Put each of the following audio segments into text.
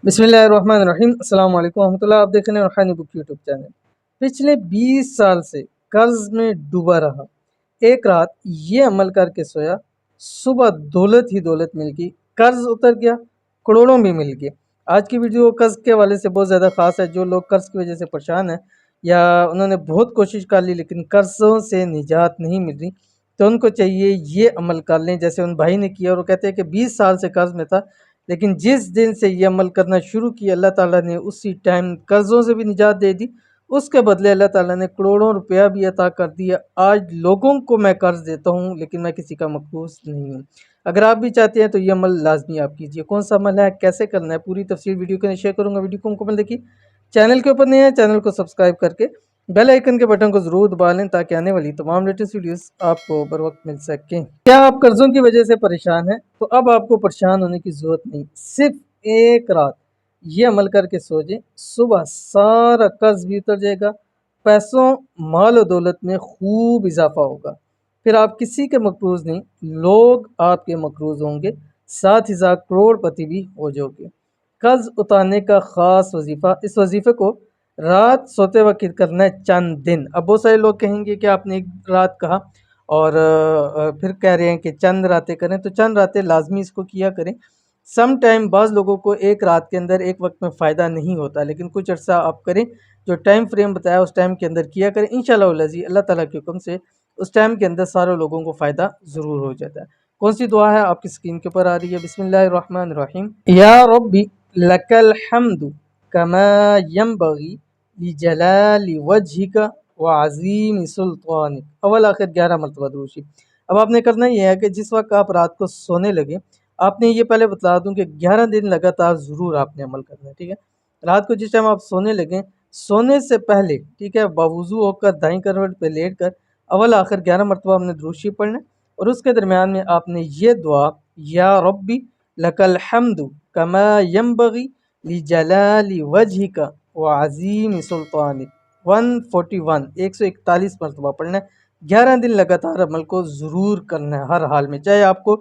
बिस्मिल्लाहिर्रहमानिर्रहीम अस्सलाम वालेकुम रहमतुल्लाह। आप देख रहे हैं रूहानी बुक यूट्यूब चैनल। पिछले 20 साल से कर्ज में डूबा रहा, एक रात ये अमल करके सोया, सुबह दौलत ही दौलत मिल गई, कर्ज उतर गया, करोड़ों भी मिल गए। आज की वीडियो कर्ज के हवाले से बहुत ज़्यादा ख़ास है। जो लोग कर्ज की वजह से परेशान हैं या उन्होंने बहुत कोशिश कर ली लेकिन कर्ज़ों से निजात नहीं मिल रही, तो उनको चाहिए ये अमल कर लें जैसे उन भाई ने किया। और वो कहते हैं कि 20 साल से कर्ज में था, लेकिन जिस दिन से ये अमल करना शुरू किया अल्लाह ताला ने उसी टाइम कर्ज़ों से भी निजात दे दी। उसके बदले अल्लाह ताला ने करोड़ों रुपया भी अता कर दिया। आज लोगों को मैं कर्ज देता हूँ लेकिन मैं किसी का मकबूज नहीं हूँ। अगर आप भी चाहते हैं तो ये अमल लाजमी आप कीजिए। कौन सा अमल है, कैसे करना है, पूरी तफसील वीडियो के अंदर शेयर करूँगा। वीडियो को मुकम्मल देखिए। चैनल के ऊपर नए हैं, चैनल को सब्सक्राइब करके बेल आइकन के बटन को ज़रूर दबा लें ताकि आने वाली तमाम लेटेस्ट वीडियोस आपको बर वक्त मिल सकें। क्या आप कर्ज़ों की वजह से परेशान हैं? तो अब आपको परेशान होने की ज़रूरत नहीं। सिर्फ एक रात ये अमल करके सो जाएं, सुबह सारा कर्ज भी उतर जाएगा, पैसों माल और दौलत में खूब इजाफा होगा। फिर आप किसी के मकरूज़ नहीं, लोग आपके मकरूज़ होंगे, साथ ही साथ करोड़पति भी हो जाओगे। कर्ज उतारने का ख़ास वजीफ़ा, इस वजीफ़े को रात सोते वक्त करना है चंद दिन। अब बहुत सारे लोग कहेंगे कि आपने एक रात कहा और फिर कह रहे हैं कि चंद रातें करें, तो चंद रातें लाजमी इसको किया करें। सम टाइम बाज़ लोगों को एक रात के अंदर एक वक्त में फ़ायदा नहीं होता, लेकिन कुछ अर्सा आप करें, जो टाइम फ्रेम बताया उस टाइम के अंदर किया करें। इंशाअल्लाह अल्लाह ताला के हुक्म से उस टाइम के अंदर सारे लोगों को फ़ायदा ज़रूर हो जाता है। कौन सी दुआ है आपकी स्क्रीन के ऊपर आ रही है। बिस्मिल्लाहिर्रहमानिर्रहीम। या रब्बी लकल हम्दु कमा यंबगी लिजलाली वजहिका व अज़ीम सुल्तानिक। अव्वल आखिर 11 मरतबा दुरूद शरीफ। अब आपने करना ये है कि जिस वक्त आप रात को सोने लगे, आपने ये पहले बता दूं कि 11 दिन लगातार ज़रूर आपने अमल करना है, ठीक है। रात को जिस टाइम आप सोने लगें, सोने से पहले, ठीक है, बावुज़ू होकर दाईं करवट पे लेट कर अव्वल आखिर 11 मरतबा हमने दुरूद शरीफ पढ़ना है। और उसके दरमियान में आपने ये दुआ, या रब्बी लकल हम्दु कमा यंबगी लिजलाली वजहिका व अज़ीम सुल्तानिक 141 141 मरतबा पढ़ना है। 11 दिन लगातार अमल को ज़रूर करना है हर हाल में, चाहे आपको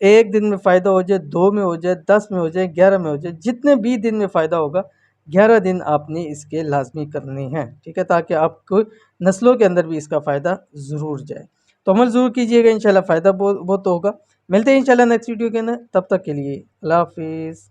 एक दिन में फ़ायदा हो जाए, 2 में हो जाए, 10 में हो जाए, 11 में हो जाए, जितने भी दिन में फ़ायदा होगा 11 दिन आपने इसके लाजमी करने हैं, ठीक है, ताकि आपको नस्लों के अंदर भी इसका फ़ायदा ज़रूर जाए। तो अमल ज़रूर कीजिएगा, इंशाल्लाह फ़ायदा बहुत बहुत होगा। मिलते हैं इंशाल्लाह नेक्स्ट वीडियो के अंदर, तब तक के लिए अल्लाह हाफिज़।